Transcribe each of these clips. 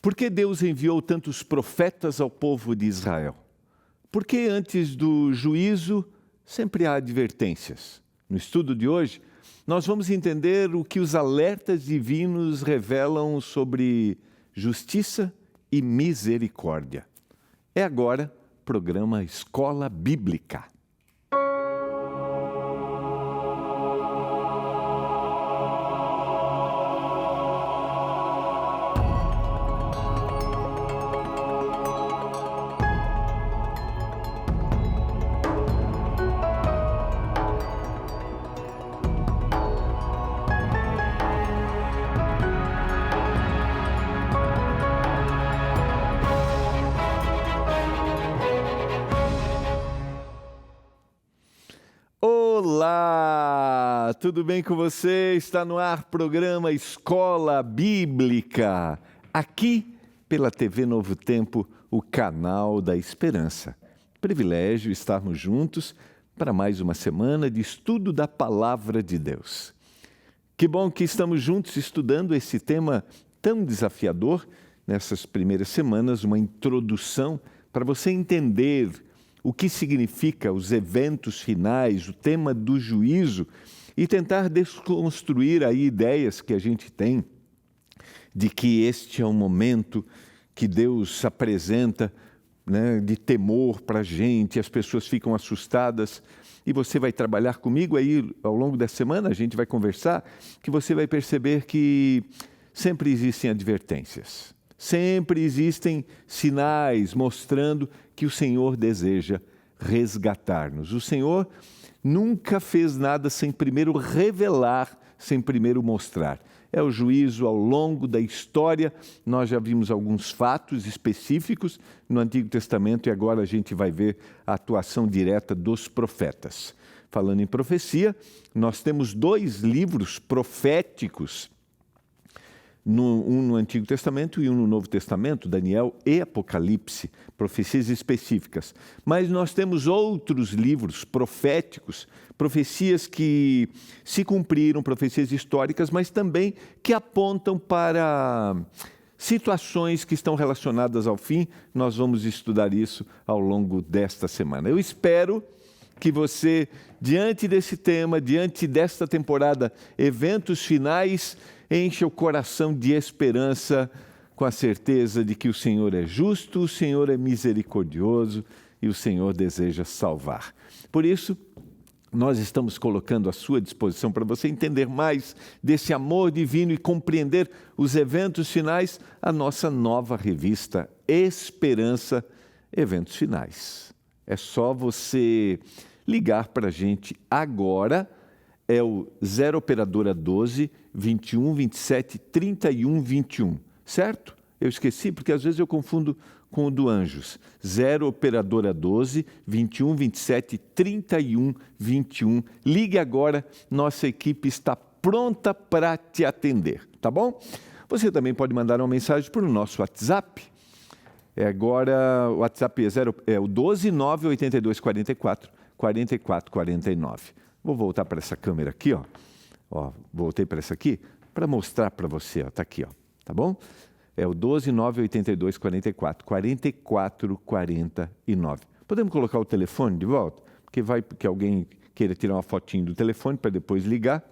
Por que Deus enviou tantos profetas ao povo de Israel? Porque antes do juízo sempre há advertências. No estudo de hoje, nós vamos entender o que os alertas divinos revelam sobre justiça e misericórdia. É agora o programa Escola Bíblica. Olá, tudo bem com você? Está no ar programa Escola Bíblica, aqui pela TV Novo Tempo, o canal da esperança. Privilégio estarmos juntos para mais uma semana de estudo da Palavra de Deus. Que bom que estamos juntos estudando esse tema tão desafiador nessas primeiras semanas, uma introdução para você entender o que significa os eventos finais, o tema do juízo e tentar desconstruir aí ideias que a gente tem de que este é um momento que Deus apresenta, né, de temor para a gente, as pessoas ficam assustadas e você vai trabalhar comigo aí ao longo da semana, a gente vai conversar, que você vai perceber que sempre existem advertências. Sempre existem sinais mostrando que o Senhor deseja resgatar-nos. O Senhor nunca fez nada sem primeiro revelar, sem primeiro mostrar. É o juízo ao longo da história. Nós já vimos alguns fatos específicos no Antigo Testamento e agora a gente vai ver a atuação direta dos profetas. Falando em profecia, nós temos 2 livros proféticos, um no Antigo Testamento e um no Novo Testamento, Daniel e Apocalipse, profecias específicas. Mas nós temos outros livros proféticos, profecias que se cumpriram, profecias históricas, mas também que apontam para situações que estão relacionadas ao fim. Nós vamos estudar isso ao longo desta semana. Eu espero que você, diante desse tema, diante desta temporada, eventos finais, encha o coração de esperança com a certeza de que o Senhor é justo, o Senhor é misericordioso e o Senhor deseja salvar. Por isso, nós estamos colocando à sua disposição para você entender mais desse amor divino e compreender os eventos finais, a nossa nova revista Esperança, Eventos Finais. É só você ligar para a gente agora, é o 0 operadora 12 21 27 31 21, certo? Eu esqueci porque às vezes eu confundo com o do Anjos. 0 operadora 12 21 27 31 21. Ligue agora, nossa equipe está pronta para te atender, tá bom? Você também pode mandar uma mensagem para o nosso WhatsApp. Agora o WhatsApp é o 12 9 82 44 44 49. Vou voltar para essa câmera aqui, ó. Voltei para essa aqui para mostrar para você, ó. Tá aqui, ó. Tá bom? É o 12 9 82 44 44 49. Podemos colocar o telefone de volta? Porque alguém queira tirar uma fotinho do telefone para depois ligar.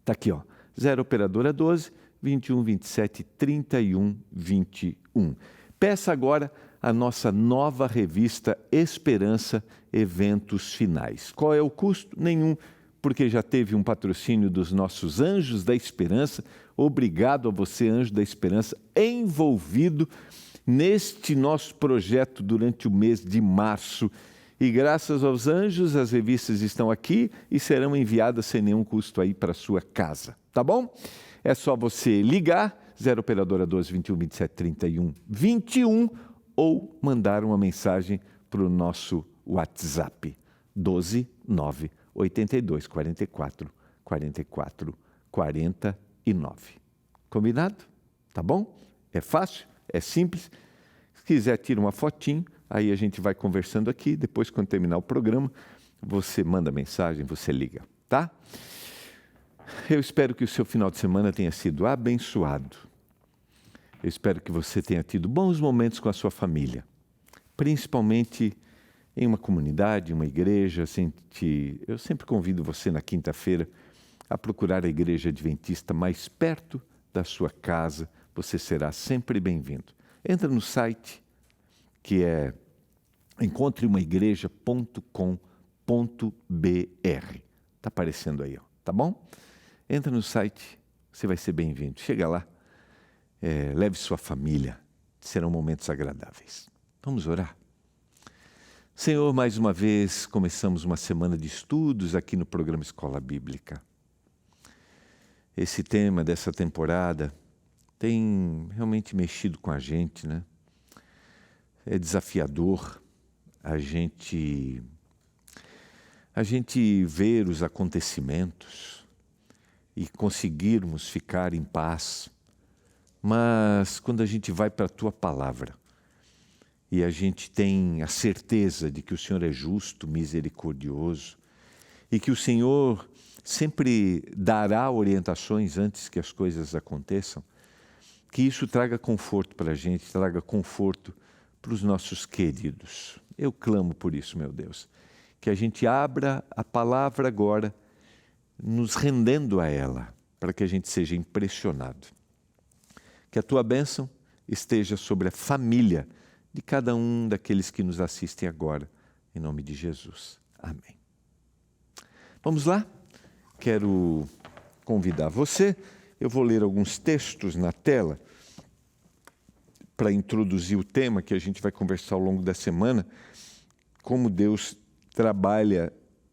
Tá aqui, ó. 0 operadora 12 21 27 31 21. Peça agora a nossa nova revista Esperança, Eventos Finais. Qual é o custo? Nenhum, porque já teve um patrocínio dos nossos Anjos da Esperança. Obrigado a você, Anjo da Esperança, envolvido neste nosso projeto durante o mês de março. E graças aos anjos, as revistas estão aqui e serão enviadas sem nenhum custo aí para a sua casa, tá bom? É só você ligar, 0 operadora 12 21 27 31 21, ou mandar uma mensagem para o nosso WhatsApp, 12 9 82 44 44 49. Combinado? Tá bom? É fácil, é simples. Se quiser, tira uma fotinho, aí a gente vai conversando aqui. Depois, quando terminar o programa, você manda mensagem, você liga, tá? Eu espero que o seu final de semana tenha sido abençoado. Eu espero que você tenha tido bons momentos com a sua família, principalmente em uma comunidade, uma igreja. Eu sempre convido você na quinta-feira a procurar a igreja adventista mais perto da sua casa. Você será sempre bem-vindo. Entra no site que é encontreumaigreja.com.br. Está aparecendo aí, ó, tá bom? Entra no site, você vai ser bem-vindo. Chega lá, leve sua família, serão momentos agradáveis. Vamos orar? Senhor, mais uma vez começamos uma semana de estudos aqui no programa Escola Bíblica. Esse tema dessa temporada tem realmente mexido com a gente, né? É desafiador a gente ver os acontecimentos e conseguirmos ficar em paz. Mas quando a gente vai para a Tua Palavra e a gente tem a certeza de que o Senhor é justo, misericordioso e que o Senhor sempre dará orientações antes que as coisas aconteçam, que isso traga conforto para a gente, traga conforto para os nossos queridos. Eu clamo por isso, meu Deus, que a gente abra a palavra agora, nos rendendo a ela, para que a gente seja impressionado. Que a Tua bênção esteja sobre a família de cada um daqueles que nos assistem agora, em nome de Jesus. Amém. Vamos lá? Quero convidar você, eu vou ler alguns textos na tela para introduzir o tema que a gente vai conversar ao longo da semana, como Deus trabalha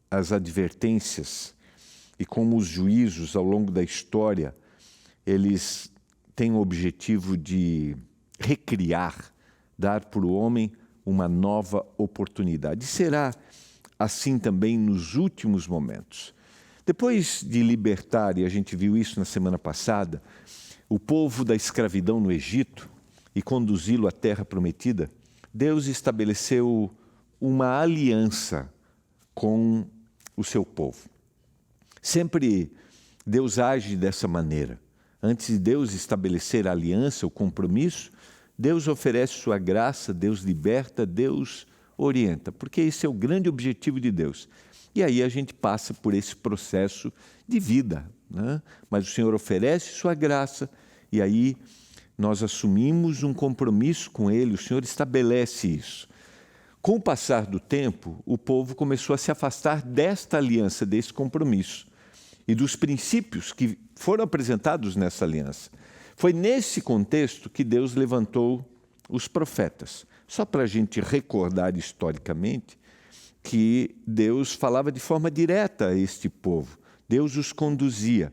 as advertências e como os juízos ao longo da história, eles têm o objetivo de recriar, dar para o homem uma nova oportunidade. E será assim também nos últimos momentos. Depois de libertar, e a gente viu isso na semana passada, o povo da escravidão no Egito e conduzi-lo à terra prometida, Deus estabeleceu uma aliança com o seu povo. Sempre Deus age dessa maneira. Antes de Deus estabelecer a aliança, o compromisso, Deus oferece sua graça, Deus liberta, Deus orienta, porque esse é o grande objetivo de Deus. E aí a gente passa por esse processo de vida, né? Mas o Senhor oferece sua graça e aí nós assumimos um compromisso com Ele, o Senhor estabelece isso. Com o passar do tempo, o povo começou a se afastar desta aliança, desse compromisso e dos princípios que foram apresentados nessa aliança. Foi nesse contexto que Deus levantou os profetas. Só para a gente recordar historicamente que Deus falava de forma direta a este povo. Deus os conduzia.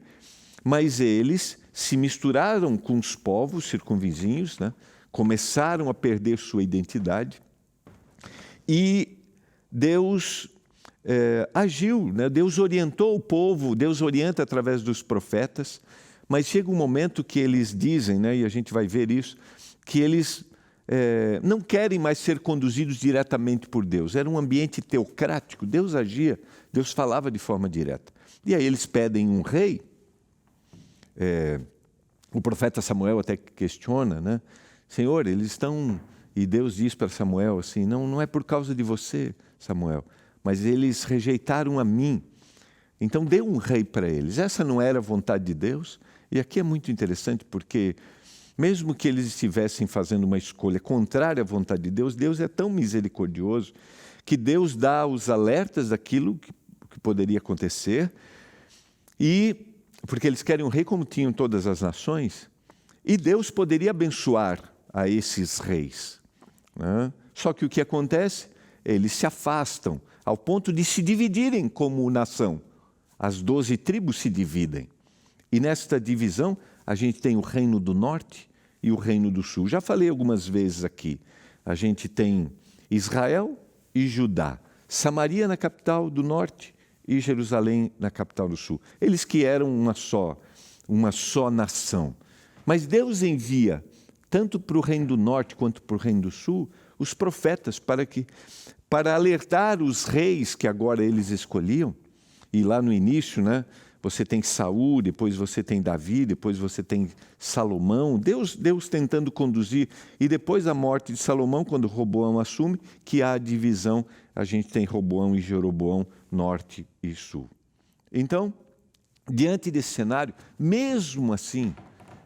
Mas eles se misturaram com os povos circunvizinhos, né? Começaram a perder sua identidade. E Deus agiu, né? Deus orientou o povo, Deus orienta através dos profetas, mas chega um momento que eles dizem, né? E a gente vai ver isso, que eles não querem mais ser conduzidos diretamente por Deus. Era um ambiente teocrático, Deus agia, Deus falava de forma direta. E aí eles pedem um rei. O profeta Samuel até questiona, né? Senhor, eles estão... E Deus diz para Samuel assim, não é por causa de você, Samuel, mas eles rejeitaram a mim. Então dê um rei para eles. Essa não era a vontade de Deus. E aqui é muito interessante porque mesmo que eles estivessem fazendo uma escolha contrária à vontade de Deus, Deus é tão misericordioso que Deus dá os alertas daquilo que poderia acontecer, e porque eles querem um rei como tinham todas as nações, e Deus poderia abençoar a esses reis, né? Só que o que acontece? Eles se afastam ao ponto de se dividirem como nação. As 12 tribos se dividem. E nesta divisão, a gente tem o reino do norte e o reino do sul. Já falei algumas vezes aqui. A gente tem Israel e Judá. Samaria na capital do norte e Jerusalém na capital do sul. Eles que eram uma só nação. Mas Deus envia, tanto para o reino do norte quanto para o reino do sul, os profetas para alertar os reis que agora eles escolhiam. E lá no início, né, Você tem Saul, depois você tem Davi, depois você tem Salomão. Deus tentando conduzir. E depois da morte de Salomão, quando Roboão assume, que há a divisão. A gente tem Roboão e Jeroboão, norte e sul. Então, diante desse cenário, mesmo assim,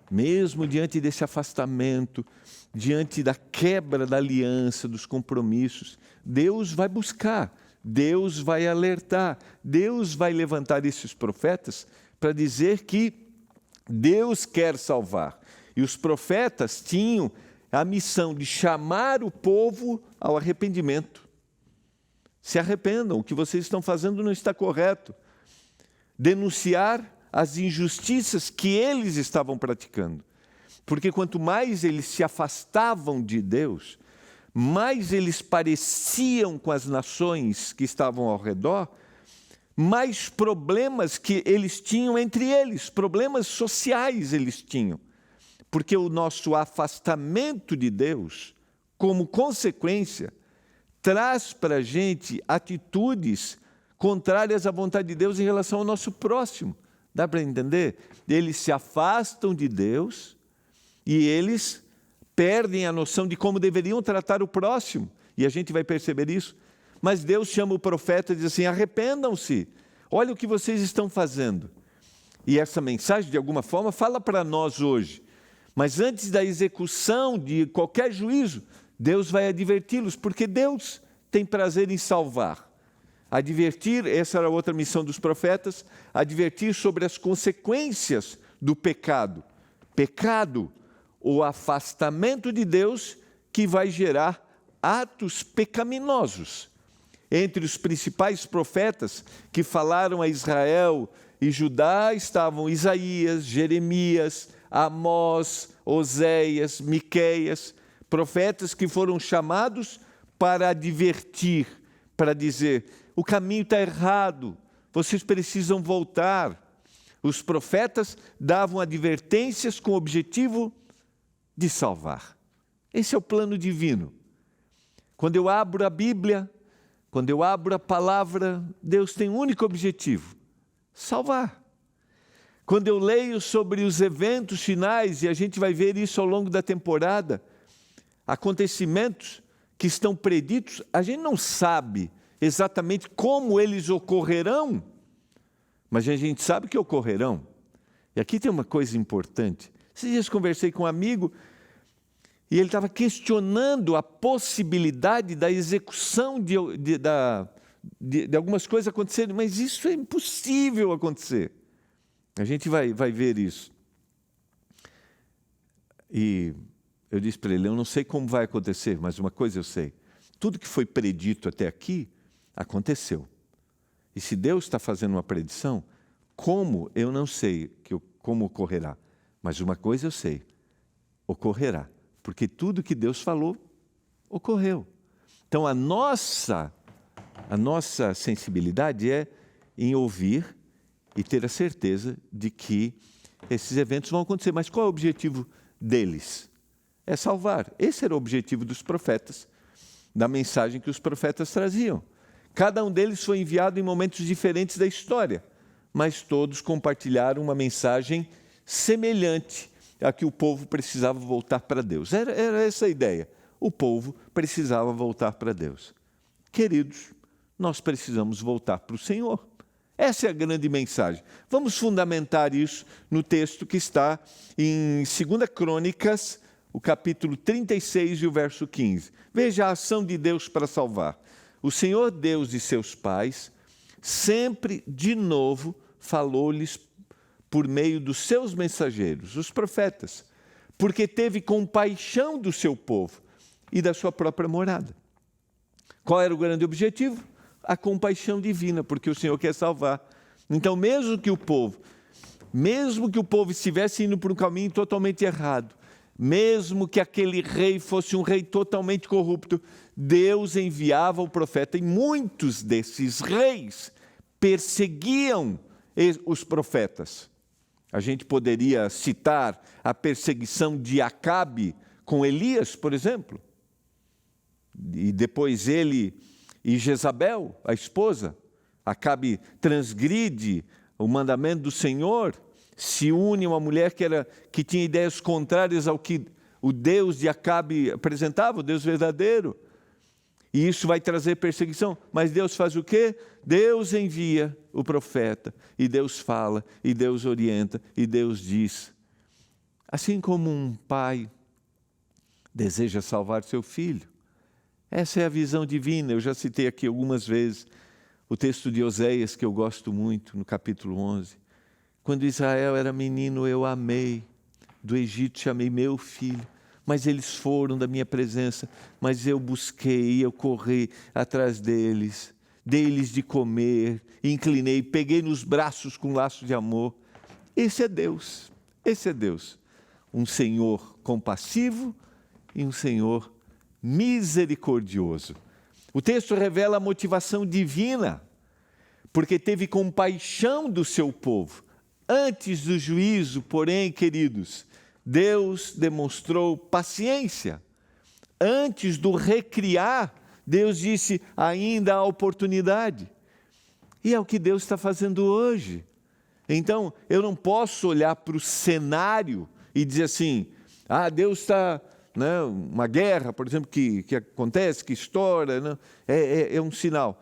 mesmo diante desse afastamento, diante da quebra da aliança, dos compromissos, Deus vai buscar, Deus vai alertar, Deus vai levantar esses profetas para dizer que Deus quer salvar. E os profetas tinham a missão de chamar o povo ao arrependimento. Se arrependam, o que vocês estão fazendo não está correto. Denunciar as injustiças que eles estavam praticando. Porque quanto mais eles se afastavam de Deus, mais eles pareciam com as nações que estavam ao redor, mais problemas que eles tinham entre eles, problemas sociais eles tinham. Porque o nosso afastamento de Deus, como consequência, traz para a gente atitudes contrárias à vontade de Deus em relação ao nosso próximo. Dá para entender? Eles se afastam de Deus e eles perdem a noção de como deveriam tratar o próximo. E a gente vai perceber isso. Mas Deus chama o profeta e diz assim: arrependam-se, olha o que vocês estão fazendo. E essa mensagem, de alguma forma, fala para nós hoje. Mas antes da execução de qualquer juízo, Deus vai adverti-los, porque Deus tem prazer em salvar. Advertir, essa era outra missão dos profetas, advertir sobre as consequências do pecado. Pecado, o afastamento de Deus, que vai gerar atos pecaminosos. Entre os principais profetas que falaram a Israel e Judá estavam Isaías, Jeremias, Amós, Oséias, Miqueias, profetas que foram chamados para advertir, para dizer: o caminho está errado, vocês precisam voltar. Os profetas davam advertências com o objetivo de salvar. Esse é o plano divino. Quando eu abro a Bíblia, quando eu abro a palavra, Deus tem um único objetivo: salvar. Quando eu leio sobre os eventos finais, e a gente vai ver isso ao longo da temporada, acontecimentos que estão preditos, a gente não sabe exatamente como eles ocorrerão, mas a gente sabe que ocorrerão. E aqui tem uma coisa importante. Esses dias conversei com um amigo e ele estava questionando a possibilidade da execução de algumas coisas acontecerem, mas isso é impossível acontecer. A gente vai ver isso. E eu disse para ele: eu não sei como vai acontecer, mas uma coisa eu sei: tudo que foi predito até aqui, aconteceu. E se Deus está fazendo uma predição, como eu não sei como ocorrerá, mas uma coisa eu sei: ocorrerá, porque tudo que Deus falou, ocorreu. Então a nossa sensibilidade é em ouvir e ter a certeza de que esses eventos vão acontecer. Mas qual é o objetivo deles? É salvar. Esse era o objetivo dos profetas, da mensagem que os profetas traziam. Cada um deles foi enviado em momentos diferentes da história, mas todos compartilharam uma mensagem semelhante a que o povo precisava voltar para Deus. Era essa a ideia. O povo precisava voltar para Deus. Queridos, nós precisamos voltar para o Senhor. Essa é a grande mensagem. Vamos fundamentar isso no texto que está em 2 Crônicas, o capítulo 36 e o verso 15. Veja a ação de Deus para salvar. O Senhor Deus de seus pais sempre de novo falou-lhes por meio dos seus mensageiros, os profetas, porque teve compaixão do seu povo e da sua própria morada. Qual era o grande objetivo? A compaixão divina, porque o Senhor quer salvar. Então, mesmo que o povo estivesse indo por um caminho totalmente errado, mesmo que aquele rei fosse um rei totalmente corrupto, Deus enviava o profeta, e muitos desses reis perseguiam os profetas. A gente poderia citar a perseguição de Acabe com Elias, por exemplo, e depois ele e Jezabel, a esposa. Acabe transgride o mandamento do Senhor, se une a uma mulher que tinha ideias contrárias ao que o Deus de Acabe apresentava, o Deus verdadeiro. E isso vai trazer perseguição. Mas Deus faz o quê? Deus envia o profeta, e Deus fala, e Deus orienta, e Deus diz. Assim como um pai deseja salvar seu filho. Essa é a visão divina. Eu já citei aqui algumas vezes o texto de Oséias, que eu gosto muito, no capítulo 11. Quando Israel era menino, eu amei. Do Egito chamei meu filho. Mas eles foram da minha presença. Mas eu busquei, eu corri atrás deles. Dei-lhes de comer, inclinei, peguei nos braços com laço de amor. Esse é Deus. Esse é Deus. Um Senhor compassivo e um Senhor misericordioso. O texto revela a motivação divina, porque teve compaixão do seu povo. Antes do juízo, porém, queridos, Deus demonstrou paciência. Antes do recriar, Deus disse, ainda há oportunidade. E é o que Deus está fazendo hoje. Então, eu não posso olhar para o cenário e dizer assim, Deus está... uma guerra, por exemplo, que acontece, que estoura, é um sinal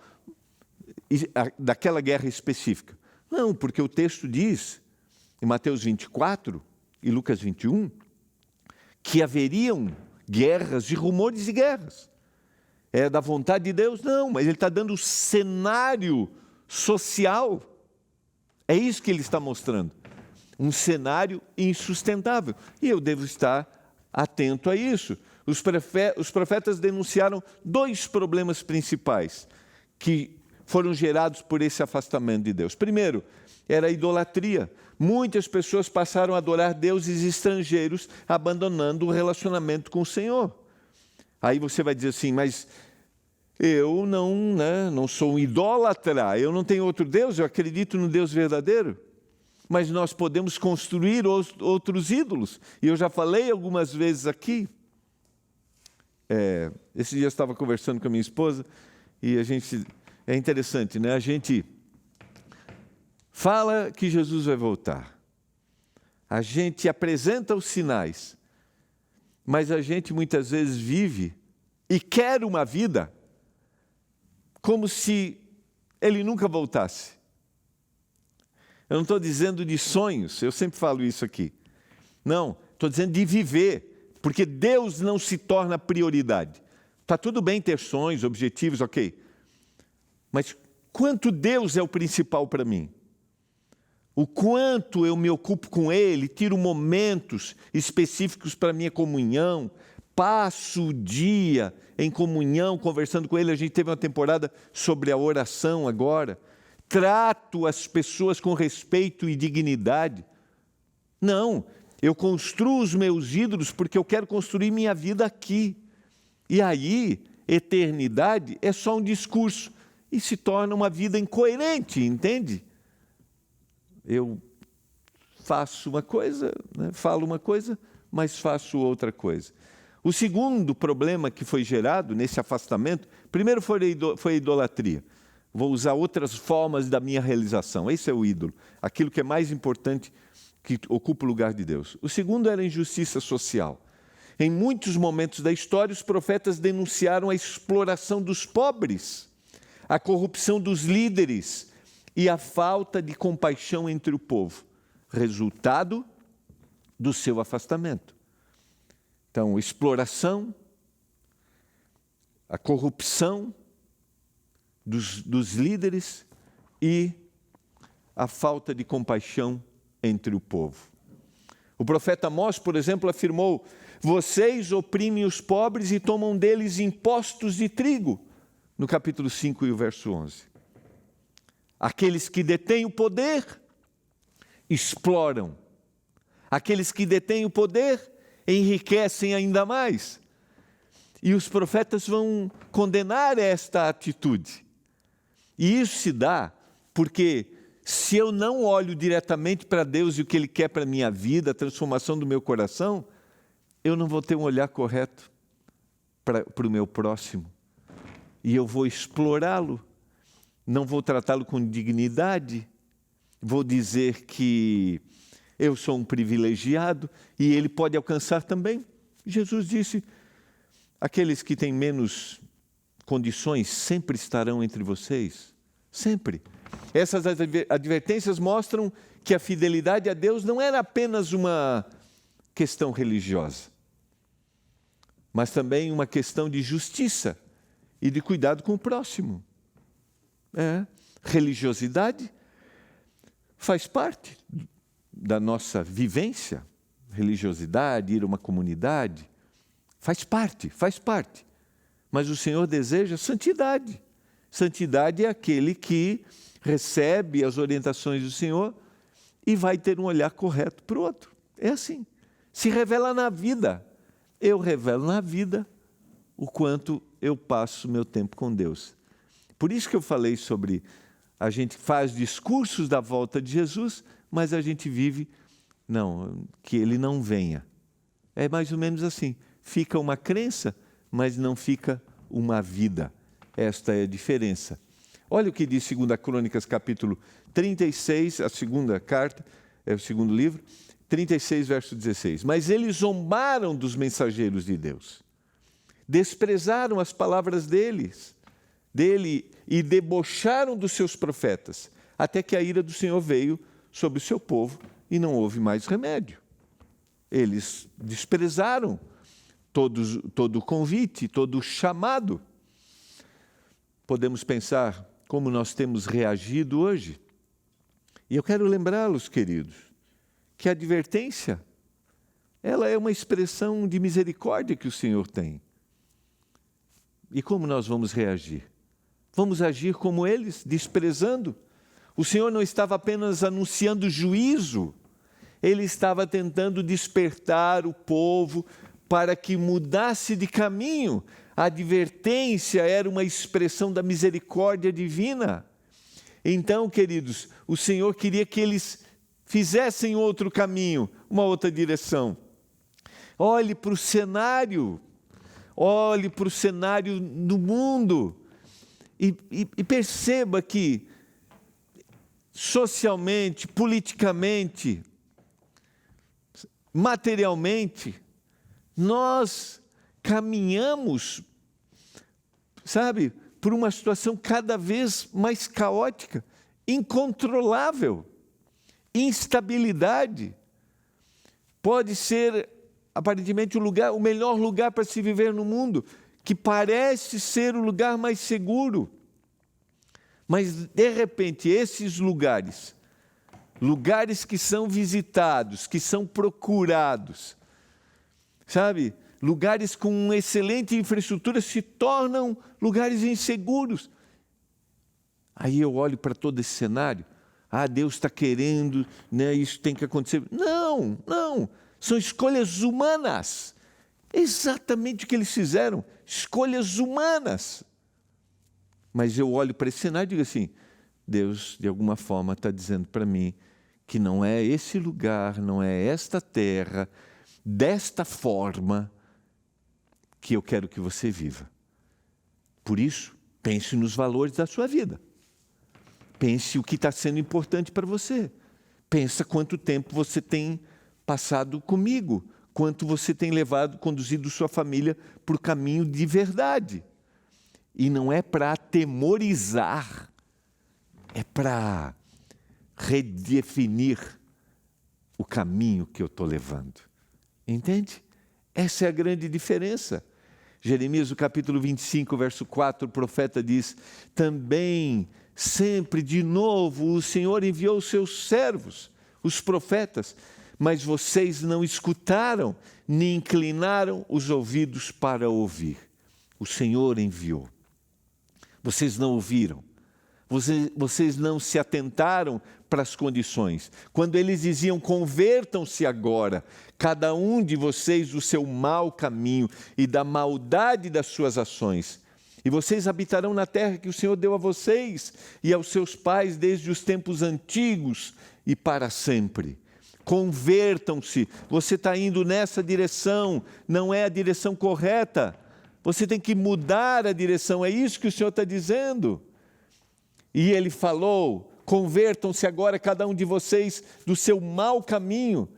daquela guerra específica. Não, porque o texto diz, em Mateus 24 e Lucas 21, que haveriam guerras e rumores de guerras. É da vontade de Deus? Não, mas ele está dando o cenário social. É isso que ele está mostrando. Um cenário insustentável. E eu devo estar atento a isso. Os profetas denunciaram 2 problemas principais que foram gerados por esse afastamento de Deus. Primeiro, era a idolatria. Muitas pessoas passaram a adorar deuses estrangeiros, abandonando o relacionamento com o Senhor. Aí você vai dizer assim, mas eu não sou um idólatra, eu não tenho outro Deus, eu acredito no Deus verdadeiro. Mas nós podemos construir outros ídolos. E eu já falei algumas vezes aqui. Esse dia eu estava conversando com a minha esposa e é interessante, né? A gente fala que Jesus vai voltar. A gente apresenta os sinais. Mas a gente muitas vezes vive e quer uma vida como se ele nunca voltasse. Eu não estou dizendo de sonhos, eu sempre falo isso aqui. Não, estou dizendo de viver, porque Deus não se torna prioridade. Está tudo bem ter sonhos, objetivos, ok. Mas quanto Deus é o principal para mim? O quanto eu me ocupo com Ele, tiro momentos específicos para a minha comunhão, passo o dia em comunhão, conversando com Ele. A gente teve uma temporada sobre a oração agora. Trato as pessoas com respeito e dignidade. Não, eu construo os meus ídolos porque eu quero construir minha vida aqui. E aí, eternidade é só um discurso e se torna uma vida incoerente, entende? Eu faço uma coisa, falo uma coisa, mas faço outra coisa. O segundo problema que foi gerado nesse afastamento, primeiro foi a idolatria. Vou usar outras formas da minha realização. Esse é o ídolo, aquilo que é mais importante, que ocupa o lugar de Deus. O segundo era a injustiça social. Em muitos momentos da história, os profetas denunciaram a exploração dos pobres, a corrupção dos líderes e a falta de compaixão entre o povo, resultado do seu afastamento. Então, exploração, a corrupção dos líderes e a falta de compaixão entre o povo. O profeta Amós, por exemplo, afirmou: vocês oprimem os pobres e tomam deles impostos de trigo, no capítulo 5 e o verso 11. Aqueles que detêm o poder exploram. Aqueles que detêm o poder enriquecem ainda mais. E os profetas vão condenar esta atitude. E isso se dá porque se eu não olho diretamente para Deus e o que Ele quer para a minha vida, a transformação do meu coração, eu não vou ter um olhar correto para o meu próximo. E eu vou explorá-lo, não vou tratá-lo com dignidade, vou dizer que eu sou um privilegiado e ele pode alcançar também. Jesus disse, aqueles que têm menos condições sempre estarão entre vocês, sempre. Essas advertências mostram que a fidelidade a Deus não era apenas uma questão religiosa, mas também uma questão de justiça e de cuidado com o próximo. Religiosidade faz parte da nossa vivência. Religiosidade, ir a uma comunidade, faz parte. Mas o Senhor deseja santidade. Santidade é aquele que recebe as orientações do Senhor e vai ter um olhar correto para o outro. É assim. Se revela na vida. Eu revelo na vida o quanto eu passo meu tempo com Deus. Por isso que eu falei sobre a gente faz discursos da volta de Jesus, mas a gente vive, que Ele não venha. É mais ou menos assim. Fica uma crença, mas não fica uma vida. Esta é a diferença. Olha o que diz 2 Crônicas, capítulo 36, a segunda carta, é o segundo livro, 36, verso 16. Mas eles zombaram dos mensageiros de Deus, desprezaram as palavras dele e debocharam dos seus profetas, até que a ira do Senhor veio sobre o seu povo e não houve mais remédio. Eles desprezaram todo o convite, todo o chamado. Podemos pensar como nós temos reagido hoje. E eu quero lembrá-los, queridos, que a advertência, ela é uma expressão de misericórdia que o Senhor tem. E como nós vamos reagir? Vamos agir como eles, desprezando? O Senhor não estava apenas anunciando juízo, Ele estava tentando despertar o povo para que mudasse de caminho. A advertência era uma expressão da misericórdia divina. Então, queridos, o Senhor queria que eles fizessem outro caminho, uma outra direção. Olhe para o cenário do mundo e perceba que socialmente, politicamente, materialmente, nós caminhamos, por uma situação cada vez mais caótica, incontrolável. Instabilidade pode ser aparentemente o melhor lugar para se viver no mundo, que parece ser o lugar mais seguro. Mas, de repente, esses lugares que são visitados, que são procurados, lugares com excelente infraestrutura se tornam lugares inseguros. Aí eu olho para todo esse cenário, Deus está querendo, isso tem que acontecer. Não, são escolhas humanas. Exatamente o que eles fizeram, escolhas humanas. Mas eu olho para esse cenário e digo assim, Deus, de alguma forma, está dizendo para mim que não é esse lugar, não é esta terra, desta forma que eu quero que você viva. Por isso, pense nos valores da sua vida. Pense o que está sendo importante para você. Pensa quanto tempo você tem passado comigo, quanto você tem conduzido sua família para o caminho de verdade. E não é para atemorizar, é para redefinir o caminho que eu estou levando. Entende? Essa é a grande diferença. Jeremias, no capítulo 25, verso 4, o profeta diz, também, sempre de novo, o Senhor enviou os seus servos, os profetas, mas vocês não escutaram, nem inclinaram os ouvidos para ouvir. O Senhor enviou. Vocês não ouviram. Vocês não se atentaram para as condições. Quando eles diziam, convertam-se agora, cada um de vocês do seu mau caminho e da maldade das suas ações. E vocês habitarão na terra que o Senhor deu a vocês e aos seus pais desde os tempos antigos e para sempre. Convertam-se. Você está indo nessa direção, não é a direção correta. Você tem que mudar a direção, é isso que o Senhor está dizendo. E ele falou Convertam-se agora cada um de vocês do seu mau caminho,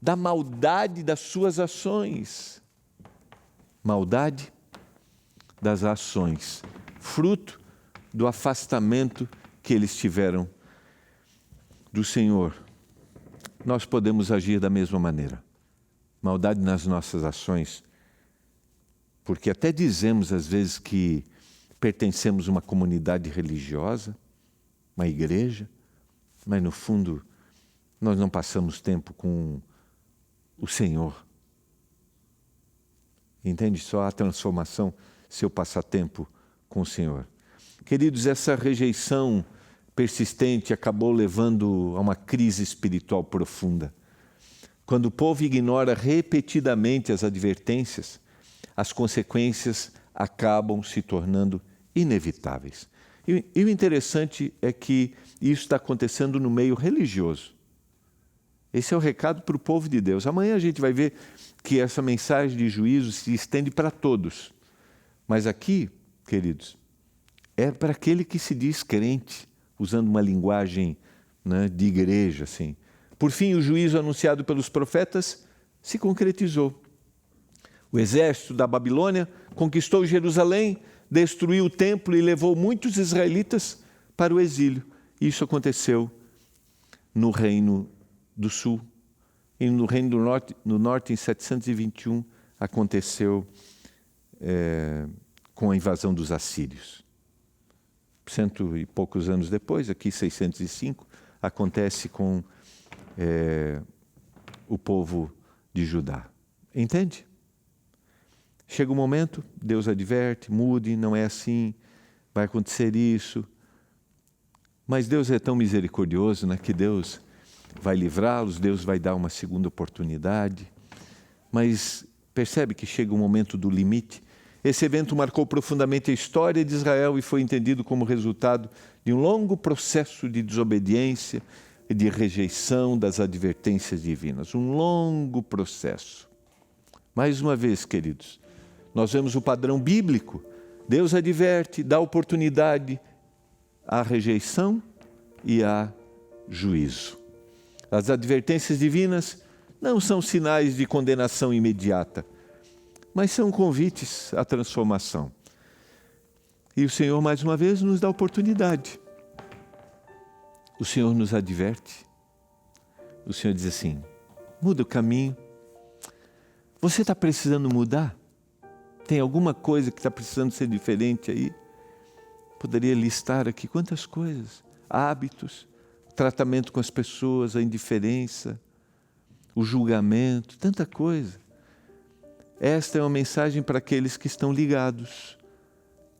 da maldade das suas ações. Maldade das ações, fruto do afastamento que eles tiveram do Senhor. Nós podemos agir da mesma maneira. Maldade nas nossas ações, porque até dizemos às vezes que pertencemos a uma comunidade religiosa, uma igreja, mas no fundo nós não passamos tempo com o Senhor. Entende? Só há transformação se eu passar tempo com o Senhor. Queridos, essa rejeição persistente acabou levando a uma crise espiritual profunda. Quando o povo ignora repetidamente as advertências, as consequências acabam se tornando inevitáveis. E o interessante é que isso está acontecendo no meio religioso. Esse é o recado para o povo de Deus. Amanhã a gente vai ver que essa mensagem de juízo se estende para todos. Mas aqui, queridos, é para aquele que se diz crente, usando uma linguagem, né, de igreja, assim. Por fim, o juízo anunciado pelos profetas se concretizou. O exército da Babilônia conquistou Jerusalém, destruiu o templo e levou muitos israelitas para o exílio. Isso aconteceu no Reino do Sul. E no Reino do Norte, em 721, aconteceu com a invasão dos assírios. 100 e poucos anos depois, aqui 605, acontece com o povo de Judá. Entende? Chega um momento, Deus adverte, mude, não é assim, vai acontecer isso. Mas Deus é tão misericordioso, né, que Deus vai livrá-los, Deus vai dar uma segunda oportunidade. Mas percebe que chega um momento do limite. Esse evento marcou profundamente a história de Israel e foi entendido como resultado de um longo processo de desobediência e de rejeição das advertências divinas. Um longo processo. Mais uma vez, queridos, nós vemos o padrão bíblico. Deus adverte, dá oportunidade à rejeição e a juízo. As advertências divinas não são sinais de condenação imediata, mas são convites à transformação. E o Senhor, mais uma vez, nos dá oportunidade. O Senhor nos adverte. O Senhor diz assim: muda o caminho. Você está precisando mudar? Tem alguma coisa que está precisando ser diferente aí? Poderia listar aqui quantas coisas. Hábitos, tratamento com as pessoas, a indiferença, o julgamento, tanta coisa. Esta é uma mensagem para aqueles que estão ligados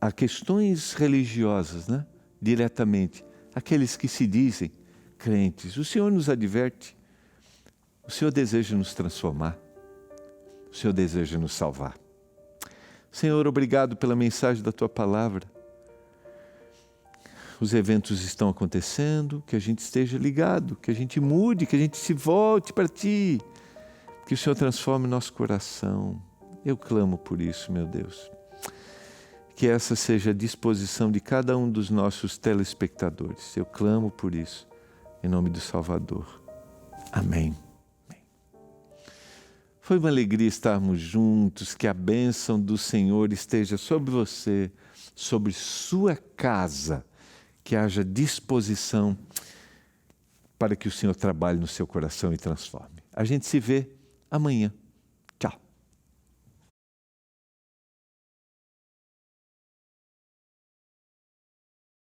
a questões religiosas, né? Diretamente. Aqueles que se dizem crentes. O Senhor nos adverte. O Senhor deseja nos transformar. O Senhor deseja nos salvar. Senhor, obrigado pela mensagem da Tua palavra. Os eventos estão acontecendo, que a gente esteja ligado, que a gente mude, que a gente se volte para Ti. Que o Senhor transforme nosso coração. Eu clamo por isso, meu Deus. Que essa seja a disposição de cada um dos nossos telespectadores. Eu clamo por isso, em nome do Salvador. Amém. Foi uma alegria estarmos juntos, que a bênção do Senhor esteja sobre você, sobre sua casa, que haja disposição para que o Senhor trabalhe no seu coração e transforme. A gente se vê amanhã.